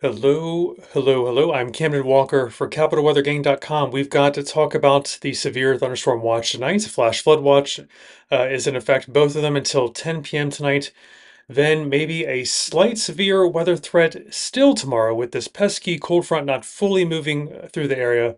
Hello, hello, hello. I'm Camden Walker for CapitalWeatherGang.com. We've got to talk about the severe thunderstorm watch tonight. Flash flood watch is in effect, both of them until 10 p.m. tonight. Then maybe a slight severe weather threat still tomorrow with this pesky cold front not fully moving through the area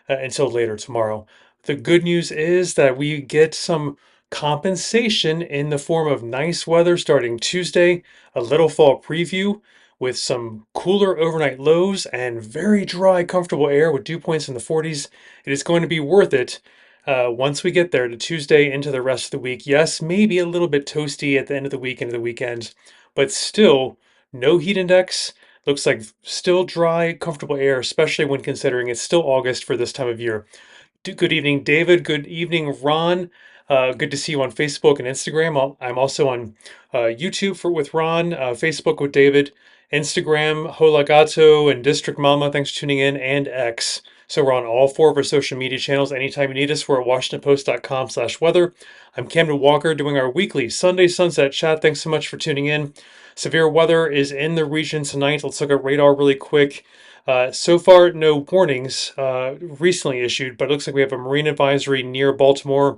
until later tomorrow. The good news is that we get some compensation in the form of nice weather starting Tuesday, a little fall preview with some cooler overnight lows and very dry, comfortable air with dew points in the 40s. It is going to be worth it once we get there to Tuesday into the rest of the week. Yes, maybe a little bit toasty at the end of the week into the weekend, but still no heat index. Looks like still dry, comfortable air, especially when considering it's still August for this time of year. Good evening, David. Good evening, Ron. Good to see you on Facebook and Instagram. I'm also on YouTube with Ron, Facebook with David, Instagram, Hola Gato, and District Mama. Thanks for tuning in, and X. So we're on all four of our social media channels. Anytime you need us, we're at WashingtonPost.com/weather. I'm Camden Walker doing our weekly Sunday Sunset Chat. Thanks so much for tuning in. Severe weather is in the region tonight. Let's look at radar really quick. So far, no warnings recently issued, but it looks like we have a marine advisory near Baltimore.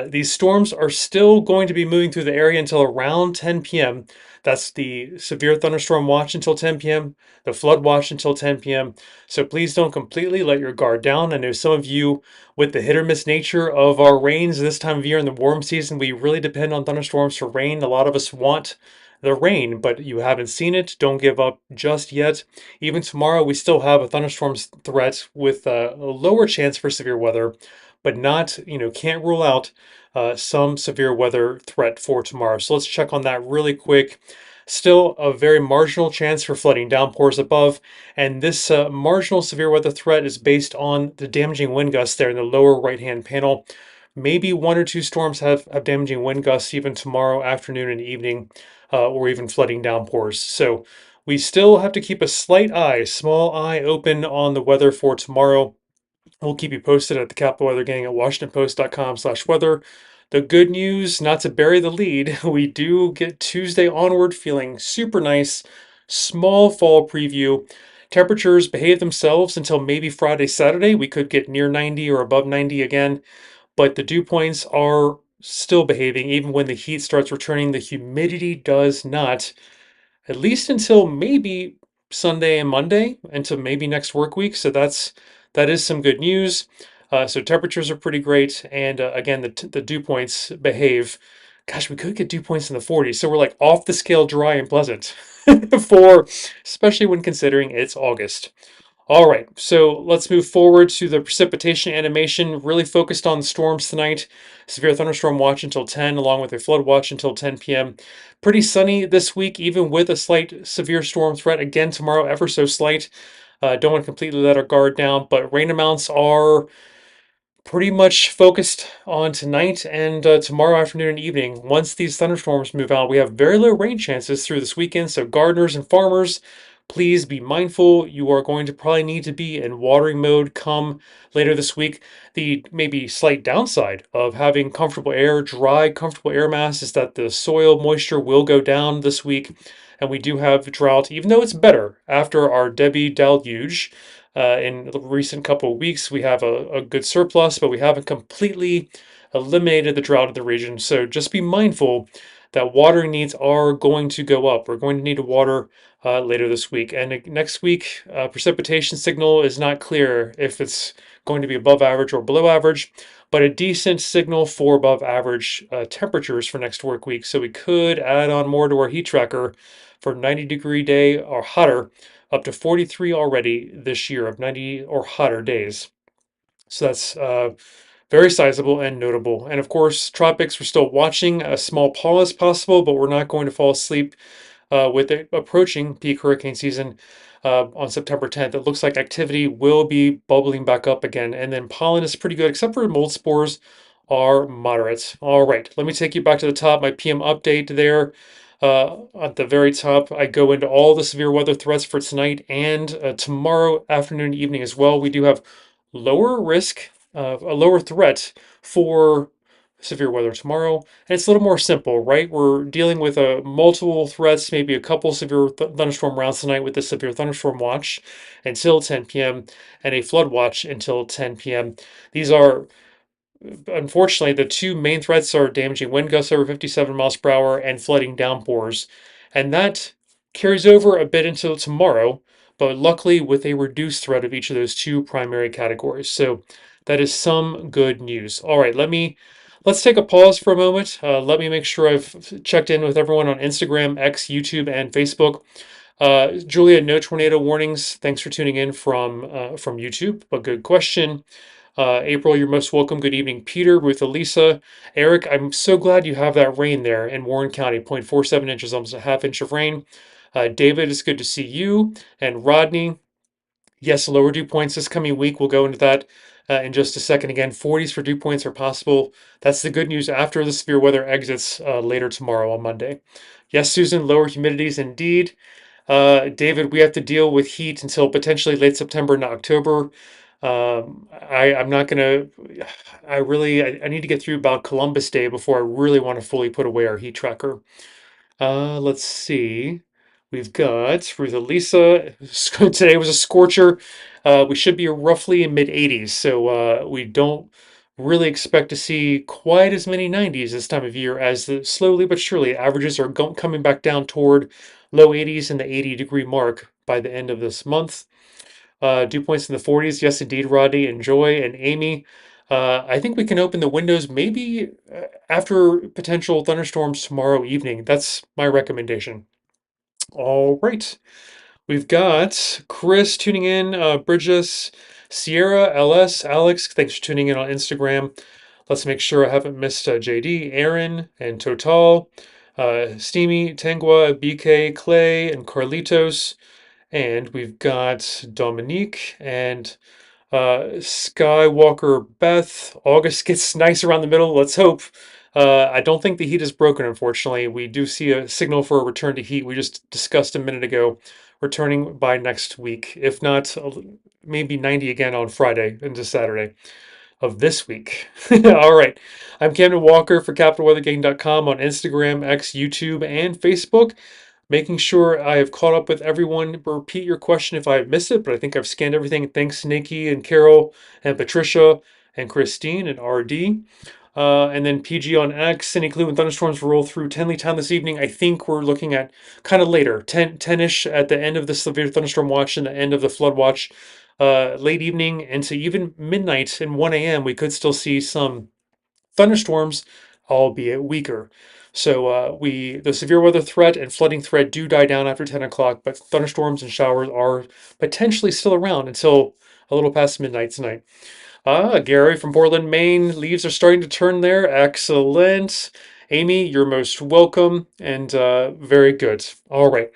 These storms are still going to be moving through the area until around 10 p.m. That's the severe thunderstorm watch until 10 p.m., the flood watch until 10 p.m. So please don't completely let your guard down. I know some of you, with the hit or miss nature of our rains this time of year in the warm season, we really depend on thunderstorms for rain. A lot of us want the rain, but you haven't seen it. Don't give up just yet. Even tomorrow, we still have a thunderstorm threat with a lower chance for severe weather, but not, can't rule out some severe weather threat for tomorrow. So let's check on that really quick. Still a very marginal chance for flooding downpours above, and this marginal severe weather threat is based on the damaging wind gusts there in the lower right-hand panel. Maybe one or two storms have damaging wind gusts even tomorrow afternoon and evening, or even flooding downpours. So we still have to keep a slight eye, small eye open on the weather for tomorrow. We'll keep you posted at the Capital Weather Gang at WashingtonPost.com/weather. The good news, not to bury the lead, we do get Tuesday onward feeling super nice. Small fall preview. Temperatures behave themselves until maybe Friday, Saturday. We could get near 90 or above 90 again, but the dew points are still behaving even when the heat starts returning. The humidity does not, at least until maybe Sunday and Monday, until maybe next work week. So that is some good news. So temperatures are pretty great, and again, the dew points behave. Gosh, we could get dew points in the 40s, so we're like off the scale, dry and pleasant for, especially when considering it's August. All right, so let's move forward to the precipitation animation, really focused on storms tonight. Severe thunderstorm watch until 10, along with a flood watch until 10 p.m. Pretty sunny this week, even with a slight severe storm threat. Again, tomorrow, ever so slight. Don't want to completely let our guard down, but rain amounts are pretty much focused on tonight and tomorrow afternoon and evening. Once these thunderstorms move out, we have very low rain chances through this weekend. So, gardeners and farmers, please be mindful. You are going to probably need to be in watering mode come later this week. The maybe slight downside of having comfortable air, dry, comfortable air mass is that the soil moisture will go down this week. And we do have drought, even though it's better after our Debbie deluge. In the recent couple of weeks, we have a good surplus, but we haven't completely eliminated the drought of the region. So just be mindful that watering needs are going to go up. We're going to need to water later this week. And next week, precipitation signal is not clear if it's going to be above average or below average, but a decent signal for above average temperatures for next work week. So we could add on more to our heat tracker for 90-degree day or hotter, up to 43 already this year of 90 or hotter days. So that's very sizable and notable. And of course, tropics, we're still watching. A small pause possible, but we're not going to fall asleep with it approaching peak hurricane season on September 10th. It looks like activity will be bubbling back up again. And then pollen is pretty good, except for mold spores are moderate. All right, let me take you back to the top. My PM update there. At the very top, I go into all the severe weather threats for tonight and tomorrow afternoon and evening as well. We do have lower risk, a lower threat for severe weather tomorrow. And it's a little more simple, right? We're dealing with multiple threats, maybe a couple severe thunderstorm rounds tonight with the severe thunderstorm watch until 10 p.m. and a flood watch until 10 p.m. These are unfortunately, the two main threats are damaging wind gusts over 57 miles per hour and flooding downpours. And that carries over a bit until tomorrow, but luckily with a reduced threat of each of those two primary categories. So that is some good news. All right, let's take a pause for a moment. Let me make sure I've checked in with everyone on Instagram, X, YouTube, and Facebook. Julia, no tornado warnings. Thanks for tuning in from YouTube. But good question. April, you're most welcome. Good evening, Peter, Ruth, Elisa, Eric. I'm so glad you have that rain there in Warren County, 0.47 inches, almost a half inch of rain. David, it's good to see you. And Rodney, yes, lower dew points this coming week. We'll go into that in just a second. Again, 40s for dew points are possible. That's the good news after the severe weather exits later tomorrow on Monday. Yes, Susan, lower humidities indeed. David, we have to deal with heat until potentially late September and October. I'm not gonna. I need to get through about Columbus Day before I really want to fully put away our heat tracker. Let's see. We've got Ruth Elisa. Today was a scorcher. We should be roughly in mid 80s, so we don't really expect to see quite as many 90s this time of year as slowly but surely averages are coming back down toward low 80s and the 80-degree mark by the end of this month. Dew points in the 40s. Yes, indeed, Rodney and Joy and Amy. I think we can open the windows maybe after potential thunderstorms tomorrow evening. That's my recommendation. All right. We've got Chris tuning in, Bridges, Sierra, LS, Alex. Thanks for tuning in on Instagram. Let's make sure I haven't missed JD, Aaron, and Total, Steamy, Tangua, BK, Clay, and Carlitos. And we've got Dominique and Skywalker Beth. August gets nice around the middle. Let's hope. I don't think the heat is broken, unfortunately. We do see a signal for a return to heat. We just discussed a minute ago, returning by next week. If not, maybe 90 again on Friday into Saturday of this week. All right. I'm Camden Walker for CapitalWeatherGang.com on Instagram, X, YouTube, and Facebook, making sure I have caught up with everyone. Repeat your question if I have missed it, but I think I've scanned everything. Thanks, Nikki and Carol and Patricia and Christine and RD. And then PG on X. Cindy Clue and thunderstorms will roll through Tenley Town this evening. I think we're looking at kind of later, 10-ish at the end of the severe thunderstorm watch and the end of the flood watch. Late evening into even midnight and 1 a.m. we could still see some thunderstorms, albeit weaker. So the severe weather threat and flooding threat do die down after 10 o'clock, but thunderstorms and showers are potentially still around until a little past midnight tonight. Gary from Portland, Maine. Leaves are starting to turn there. Excellent. Amy, you're most welcome and very good. All right.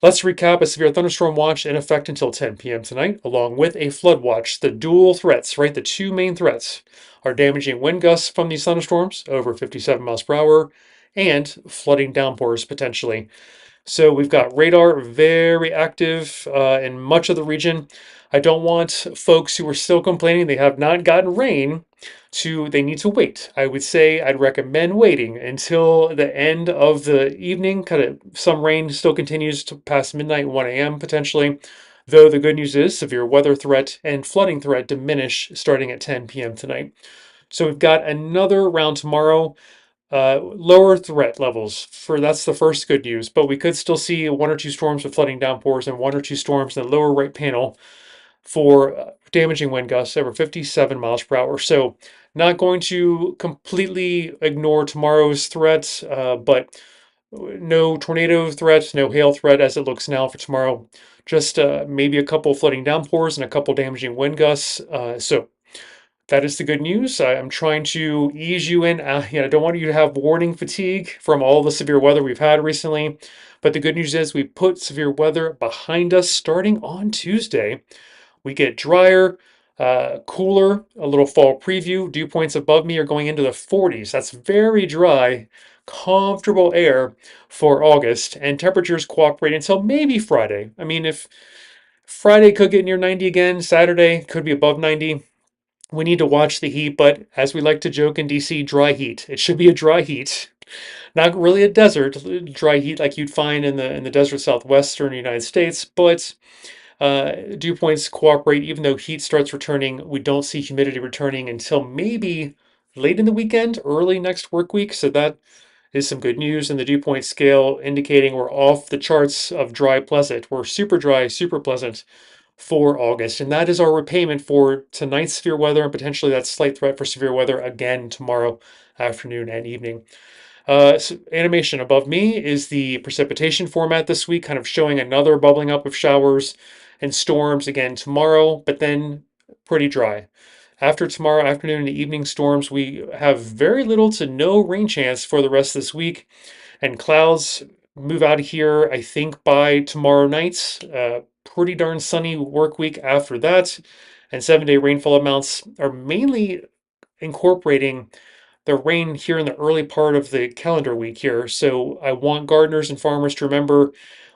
Let's recap: a severe thunderstorm watch in effect until 10 p.m. tonight, along with a flood watch. The dual threats, right? The two main threats are damaging wind gusts from these thunderstorms over 57 miles per hour and flooding downpours potentially. So we've got radar very active in much of the region. I don't want folks who are still complaining they have not gotten rain they need to wait. I would say I'd recommend waiting until the end of the evening. Kind of some rain still continues to past midnight, 1 a.m. potentially. Though the good news is severe weather threat and flooding threat diminish starting at 10 p.m. tonight. So we've got another round tomorrow. Lower threat levels for that's the first good news, but we could still see one or two storms with flooding downpours and one or two storms in the lower right panel for damaging wind gusts over 57 miles per hour. So not going to completely ignore tomorrow's threats, but no tornado threat, no hail threat as it looks now for tomorrow. Just maybe a couple flooding downpours and a couple damaging wind gusts. So that is the good news. I'm trying to ease you in. I don't want you to have warning fatigue from all the severe weather we've had recently. But the good news is we put severe weather behind us starting on Tuesday. We get drier, cooler, a little fall preview. Dew points above me are going into the 40s. That's very dry, comfortable air for August. And temperatures cooperate until maybe Friday. I mean, if Friday could get near 90 again, Saturday could be above 90. we need to watch the heat, but as we like to joke in DC, dry heat. It should be a dry heat, not really a desert dry heat like you'd find in the desert southwestern United States, but dew points cooperate. Even though heat starts returning, we don't see humidity returning until maybe late in the weekend, early next work week. So that is some good news. And the dew point scale indicating we're off the charts of dry pleasant. We're super dry, super pleasant for August. And that is our repayment for tonight's severe weather and potentially that slight threat for severe weather again tomorrow afternoon and evening. So animation above me is the precipitation format this week, kind of showing another bubbling up of showers and storms again tomorrow, but then pretty dry. After tomorrow afternoon and evening storms, we have very little to no rain chance for the rest of this week, and clouds move out of here, I think, by tomorrow night. Pretty darn sunny work week after that, and 7 day rainfall amounts are mainly incorporating the rain here in the early part of the calendar week here. So I want gardeners and farmers to remember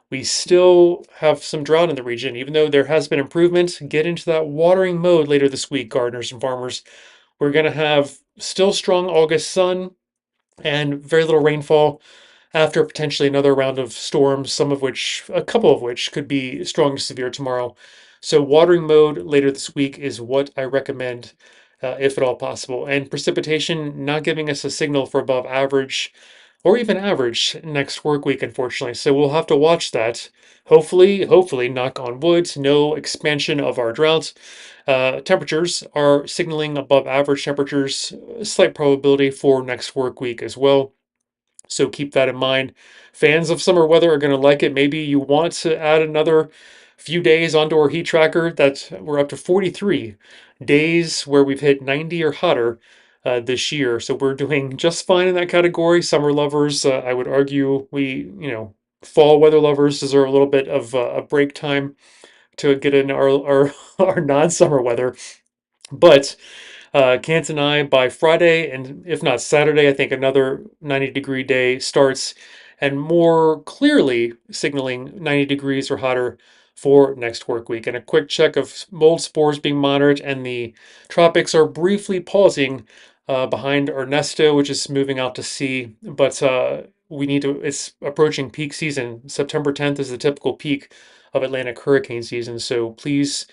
we still have some drought in the region, even though there has been improvement. Get into that watering mode later this week, gardeners and farmers. We're going to have still strong August sun and very little rainfall after potentially another round of storms, a couple of which could be strong to severe tomorrow. So, watering mode later this week is what I recommend, if at all possible. And precipitation not giving us a signal for above average or even average next work week, unfortunately. So, we'll have to watch that. Hopefully, knock on wood, no expansion of our drought. Temperatures are signaling above average temperatures, slight probability for next work week as well. So keep that in mind. Fans of summer weather are going to like it. Maybe you want to add another few days onto our heat tracker. That we're up to 43 days where we've hit 90 or hotter this year. So we're doing just fine in that category. Summer lovers, I would argue, fall weather lovers deserve a little bit of a break time to get in our non-summer weather. But Kant and I, by Friday, and if not Saturday, I think another 90-degree day starts, and more clearly signaling 90 degrees or hotter for next work week. And a quick check of mold spores being monitored, and the tropics are briefly pausing behind Ernesto, which is moving out to sea. But it's approaching peak season. September 10th is the typical peak of Atlantic hurricane season. So please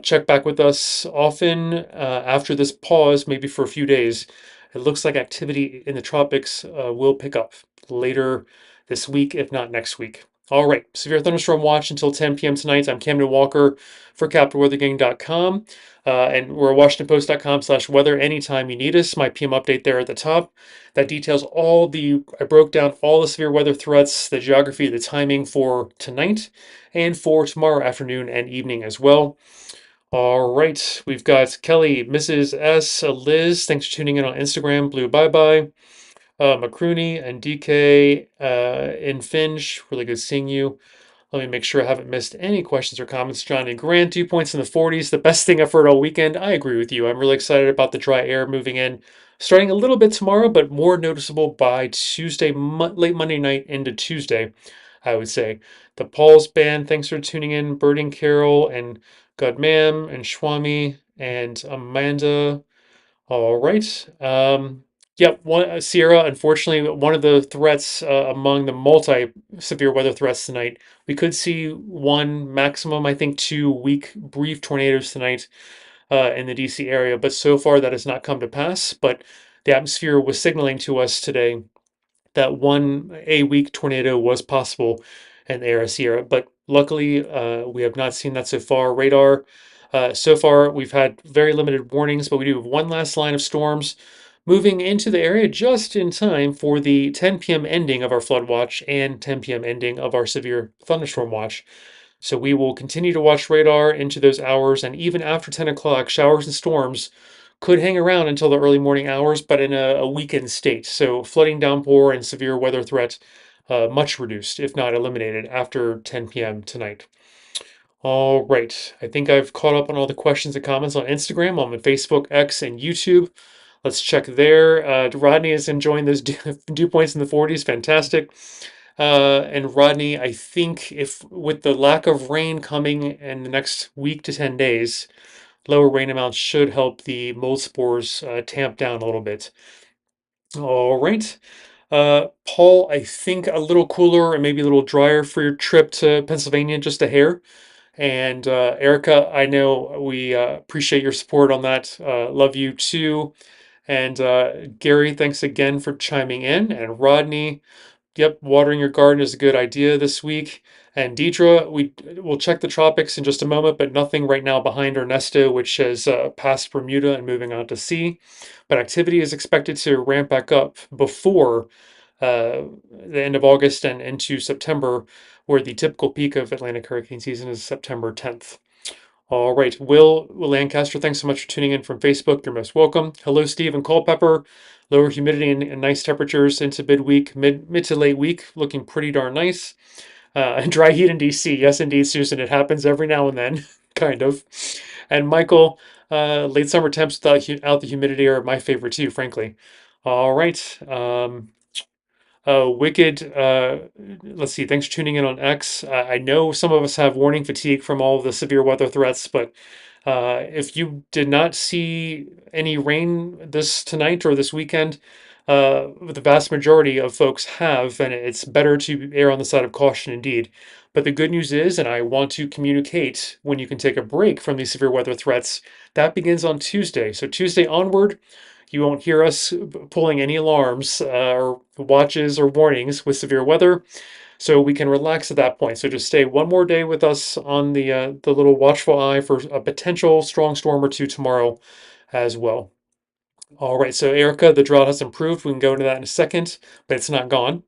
check back with us often after this pause, maybe for a few days. It looks like activity in the tropics will pick up later this week, if not next week. All right, severe thunderstorm watch until 10 p.m. tonight. I'm Camden Walker for CapitalWeatherGang.com, and we're at WashingtonPost.com/weather anytime you need us. My PM update there at the top that details I broke down all the severe weather threats, the geography, the timing for tonight, and for tomorrow afternoon and evening as well. All right, we've got Kelly, Mrs. S, Liz. Thanks for tuning in on Instagram. Blue Bye Bye, McCrooney, and DK, and Finch. Really good seeing you. Let me make sure I haven't missed any questions or comments. Johnny Grant, dew points in the 40s. The best thing I've heard all weekend. I agree with you. I'm really excited about the dry air moving in, starting a little bit tomorrow, but more noticeable by Tuesday, late Monday night into Tuesday, I would say. The Paul's Band, thanks for tuning in. Birding Carol and Godmam and Shwami and Amanda. All right. Yep. Sierra. Unfortunately, one of the threats among the multi-severe weather threats tonight, we could see one maximum, I think, two weak brief tornadoes tonight in the DC area. But so far, that has not come to pass. But the atmosphere was signaling to us today that one a weak tornado was possible in the area Sierra. But luckily, we have not seen that so far. Radar. So far, we've had very limited warnings, but we do have one last line of storms moving into the area just in time for the 10 p.m. ending of our flood watch and 10 p.m. ending of our severe thunderstorm watch. So we will continue to watch radar into those hours, and even after 10 o'clock, showers and storms could hang around until the early morning hours, but in a weakened state. So flooding, downpour, and severe weather threat much reduced, if not eliminated, after 10 p.m. tonight. All right. I think I've caught up on all the questions and comments on Instagram, on Facebook, X, and YouTube. Let's check there. Rodney is enjoying those dew points in the 40s. Fantastic. And Rodney, I think if with the lack of rain coming in the next week to 10 days, lower rain amounts should help the mold spores tamp down a little bit. All right. Paul, I think a little cooler and maybe a little drier for your trip to Pennsylvania, just a hair. And Erica, I know we appreciate your support on that. Love you too. And Gary, thanks again for chiming in. And Rodney, yep, watering your garden is a good idea this week. And Deidre, will check the tropics in just a moment, but nothing right now behind Ernesto, which has passed Bermuda and moving on to sea. But activity is expected to ramp back up before the end of August and into September, where the typical peak of Atlantic hurricane season is September 10th. All right, Will Lancaster, thanks so much for tuning in from Facebook. You're most welcome. Hello, Steve and Culpepper. Lower humidity and nice temperatures into midweek, mid to late week, looking pretty darn nice. Dry heat in DC. Yes, indeed, Susan. It happens every now and then, kind of. And Michael, late summer temps without the humidity are my favorite too, frankly. All right. Wicked, let's see, thanks for tuning in on X. I know some of us have warning fatigue from all of the severe weather threats, but if you did not see any rain this tonight or this weekend, the vast majority of folks have, and it's better to err on the side of caution indeed. But the good news is, and I want to communicate when you can take a break from these severe weather threats, that begins on Tuesday. So Tuesday onward, you won't hear us pulling any alarms or watches or warnings with severe weather, so we can relax at that point. So just stay one more day with us on the little watchful eye for a potential strong storm or two tomorrow as well. All right, so Erica, the drought has improved. We can go into that in a second, but it's not gone.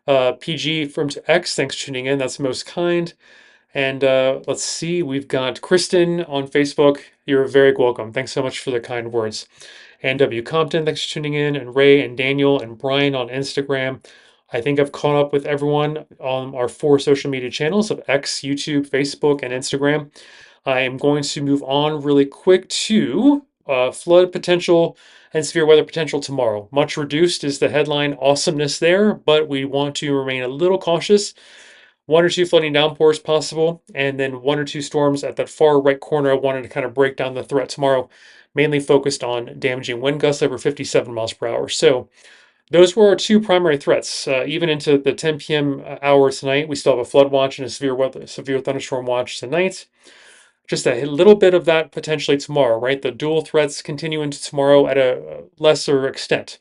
PG from X, thanks for tuning in. That's most kind. And let's see, we've got Kristen on Facebook. You're very welcome. Thanks so much for the kind words. And W. Compton, thanks for tuning in. And Ray and Daniel and Brian on Instagram. I think I've caught up with everyone on our 4 social media channels of X, YouTube, Facebook, and Instagram. I am going to move on really quick to flood potential and severe weather potential tomorrow. Much reduced is the headline awesomeness there, but we want to remain a little cautious. 1 or 2 flooding downpours possible, and then 1 or 2 storms at that far right corner. I wanted to kind of break down the threat tomorrow, mainly focused on damaging wind gusts over 57 miles per hour. So those were our 2 primary threats. Even into the 10 p.m. hour tonight, we still have a flood watch and a severe thunderstorm watch tonight. Just a little bit of that potentially tomorrow, right? The dual threats continue into tomorrow at a lesser extent.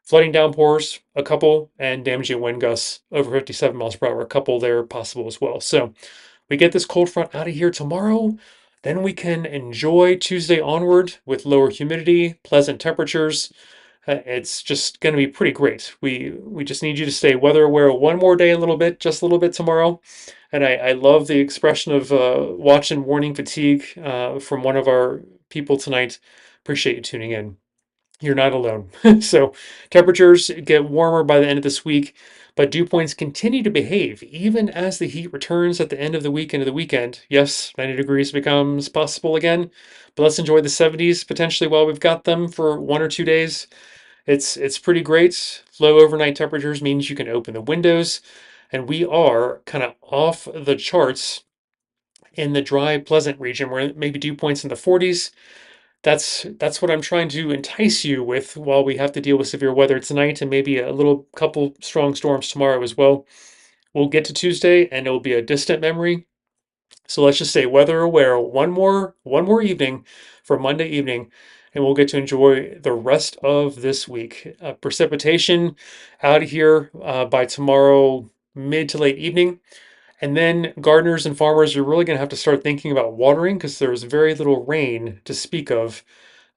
Flooding downpours, a couple, and damaging wind gusts over 57 miles per hour, a couple there possible as well. So we get this cold front out of here tomorrow. Then we can enjoy Tuesday onward with lower humidity, pleasant temperatures. It's just going to be pretty great. We just need you to stay weather aware one more day, a little bit, just a little bit tomorrow. And I love the expression of watch and warning fatigue from one of our people tonight. Appreciate you tuning in. You're not alone. So temperatures get warmer by the end of this week, but dew points continue to behave even as the heat returns at the end of the week into the weekend. Yes, 90 degrees becomes possible again, but let's enjoy the 70s potentially while we've got them for 1 or 2 days. It's pretty great. Low overnight temperatures means you can open the windows, and we are kind of off the charts in the dry, pleasant region where maybe dew points in the 40s. That's what I'm trying to entice you with while we have to deal with severe weather tonight and maybe a little couple strong storms tomorrow as well. We'll get to Tuesday and it will be a distant memory. So let's just say weather aware one more evening for Monday evening, and we'll get to enjoy the rest of this week. Precipitation out of here by tomorrow mid to late evening. And then gardeners and farmers are really going to have to start thinking about watering because there's very little rain to speak of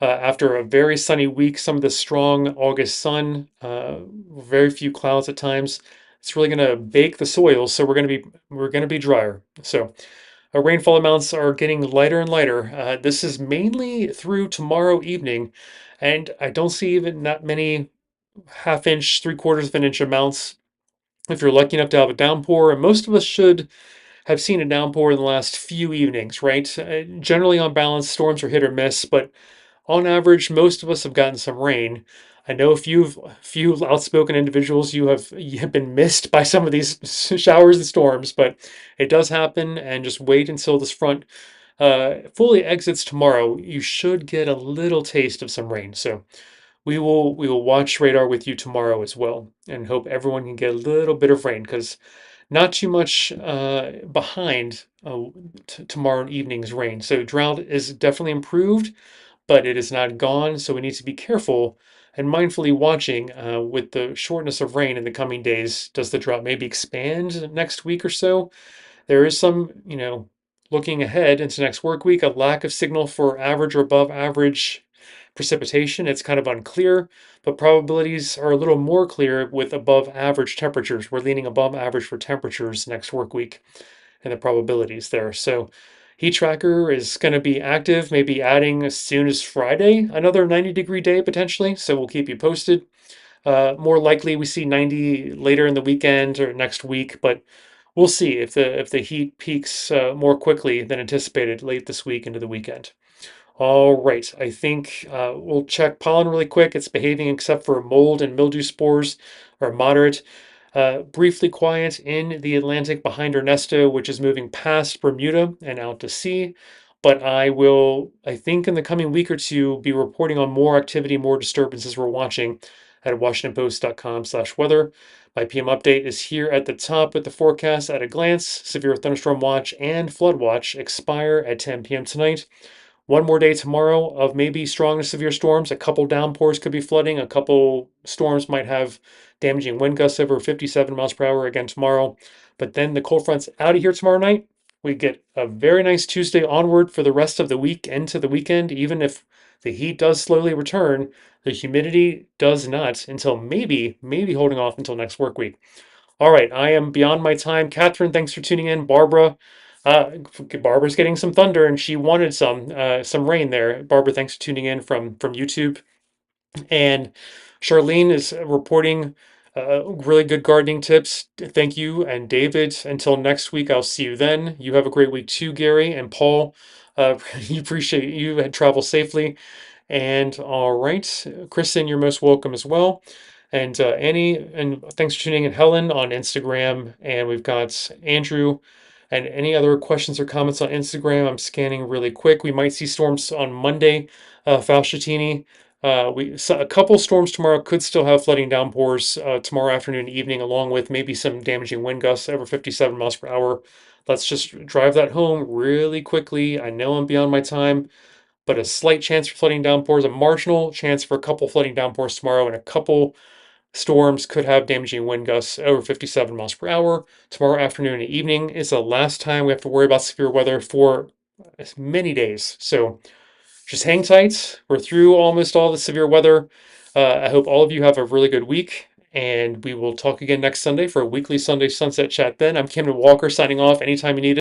after a very sunny week. Some of the strong August sun, very few clouds at times. It's really going to bake the soil, so we're going to be drier. So rainfall amounts are getting lighter and lighter. This is mainly through tomorrow evening, and I don't see even that many half-inch, three-quarters of an inch amounts. If you're lucky enough to have a downpour, and most of us should have seen a downpour in the last few evenings, right? Generally, on balance, storms are hit or miss, but on average, most of us have gotten some rain. I know a few outspoken individuals you have been missed by some of these showers and storms, but it does happen. And just wait until this front fully exits tomorrow, you should get a little taste of some rain. So we will watch radar with you tomorrow as well, and hope everyone can get a little bit of rain because not too much behind tomorrow evening's rain. So drought is definitely improved, but it is not gone. So we need to be careful and mindfully watching with the shortness of rain in the coming days. Does the drought maybe expand next week or so? There is some, looking ahead into next work week, a lack of signal for average or above average precipitation. It's kind of unclear, but probabilities are a little more clear with above average temperatures. We're leaning above average for temperatures next work week and the probabilities there. So heat tracker is going to be active, maybe adding as soon as Friday, another 90-degree day potentially. So we'll keep you posted. More likely we see 90 later in the weekend or next week, but we'll see if the heat peaks more quickly than anticipated late this week into the weekend. All right, I think we'll check pollen really quick. It's behaving except for mold and mildew spores are moderate. Briefly quiet in the Atlantic behind Ernesto, which is moving past Bermuda and out to sea. But I will, I think, in the coming week or two, be reporting on more activity, more disturbances we're watching at WashingtonPost.com/weather. My PM update is here at the top with the forecast at a glance. Severe thunderstorm watch and flood watch expire at 10 p.m. tonight. One more day tomorrow of maybe strong to severe storms. A couple downpours could be flooding. A couple storms might have damaging wind gusts over 57 miles per hour again tomorrow. But then the cold front's out of here tomorrow night. We get a very nice Tuesday onward for the rest of the week into the weekend. Even if the heat does slowly return, the humidity does not until maybe holding off until next work week. All right, I am beyond my time. Catherine, thanks for tuning in. Barbara's getting some thunder, and she wanted some rain there. Barbara, thanks for tuning in from YouTube. And Charlene is reporting really good gardening tips. Thank you. And David, until next week, I'll see you then. You have a great week too, Gary and Paul. You appreciate you had travel safely. And all right, Kristen, you're most welcome as well. And Annie, and thanks for tuning in. Helen on Instagram, and we've got Andrew. And any other questions or comments on Instagram? I'm scanning really quick. We might see storms on Monday. Falshatini. A couple storms tomorrow could still have flooding downpours tomorrow afternoon, evening, along with maybe some damaging wind gusts over 57 miles per hour. Let's just drive that home really quickly. I know I'm beyond my time, but a slight chance for flooding downpours, a marginal chance for a couple flooding downpours tomorrow, and a couple storms could have damaging wind gusts over 57 miles per hour. Tomorrow afternoon and evening is the last time we have to worry about severe weather for many days. So just hang tight. We're through almost all the severe weather. I hope all of you have a really good week, and we will talk again next Sunday for a weekly Sunday Sunset Chat. Then I'm Cameron Walker signing off. Anytime you need it.